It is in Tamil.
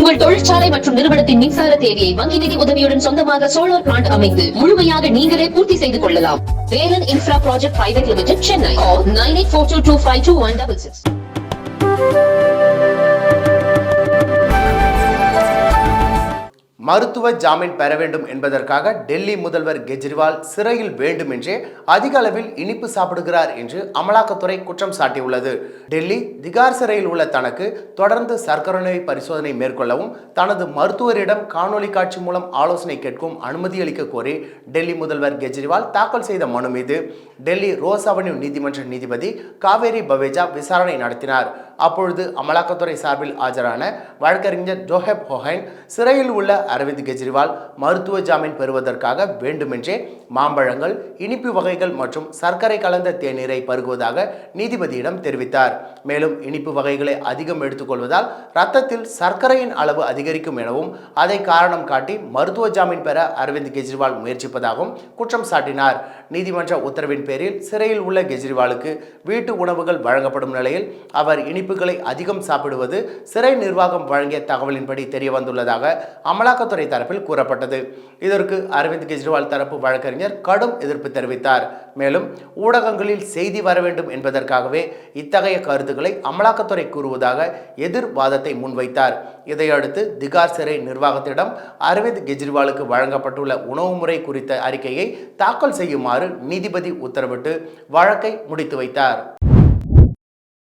உங்கள் தொழிற்சாலை மற்றும் நிறுவனத்தின் மின்சார தேவையை வங்கி நிதி உதவியுடன் சொந்தமாக சோலார் பிளான்ட் அமைத்து முழுமையாக நீங்களே பூர்த்தி செய்து கொள்ளலாம். Velan infra project private limited, Chennai. 9842252166. மருத்துவ ஜாமீன் பெற வேண்டும் என்பதற்காக டெல்லி முதல்வர் கெஜ்ரிவால் சிறையில் வேண்டுமென்றே அதிக அளவில் இனிப்பு சாப்பிடுகிறார் என்று அமலாக்கத்துறை குற்றம் சாட்டியுள்ளது. டெல்லி திகார் சிறையில் உள்ள தனக்கு தொடர்ந்து சர்க்கரை நோய் பரிசோதனை மேற்கொள்ளவும் தனது மருத்துவரிடம் காணொலி காட்சி மூலம் ஆலோசனை கேட்கும் அனுமதி அளிக்க கோரி டெல்லி முதல்வர் கெஜ்ரிவால் தாக்கல் செய்த மனு மீது டெல்லி ரோஸ் அவென்யூ நீதிமன்ற நீதிபதி காவேரி பவேஜா விசாரணை நடத்தினார். அப்பொழுது அமலாக்கத்துறை சார்பில் ஆஜரான வழக்கறிஞர் ஜோஹெப் ஹோஹைன் சிறையில் உள்ள அரவிந்த் கெஜ்ரிவால் மருத்துவ ஜாமீன் பெறுவதற்காக வேண்டுமென்றே மாம்பழங்கள், இனிப்பு வகைகள் மற்றும் சர்க்கரை கலந்த தேநீரை பருகுவதாக நீதிபதியிடம் தெரிவித்தார். மேலும் இனிப்பு வகைகளை அதிகம் எடுத்துக்கொள்வதால் இரத்தத்தில் சர்க்கரையின் அளவு அதிகரிக்கும் எனவும் அதை காரணம் காட்டி மருத்துவ ஜாமீன் பெற அரவிந்த் கெஜ்ரிவால் முயற்சிப்பதாகவும் குற்றம் சாட்டினார். நீதிமன்ற உத்தரவின் பேரில் சிறையில் உள்ள கெஜ்ரிவாலுக்கு வீட்டு உணவுகள் வழங்கப்படும் நிலையில் அவர் இனிப்புகளை அதிகம் சாப்பிடுவது சிறை நிர்வாகம் வழங்கிய தகவலின்படி தெரிய வந்துள்ளதாக அமலாக்கத்துறை தரப்பில் கூறப்பட்டது. இதற்கு அரவிந்த் கெஜ்ரிவால் தரப்பு வழக்கறிஞர் கடும் எதிர்ப்பு தெரிவித்தார். மேலும் ஊடகங்களில் செய்தி வர வேண்டும் என்பதற்காகவே இத்தகைய கருத்துக்களை அமலாக்கத்துறை கூறுவதாக எதிர்வாதத்தை முன்வைத்தார். இதையடுத்து திகார் சிறை நிர்வாகத்திடம் அரவிந்த் கெஜ்ரிவாலுக்கு வழங்கப்பட்டுள்ள உணவு முறை குறித்த அறிக்கையை தாக்கல் செய்யுமாறு நீதிபதி உத்தரவிட்டு வழக்கை முடித்து வைத்தார்.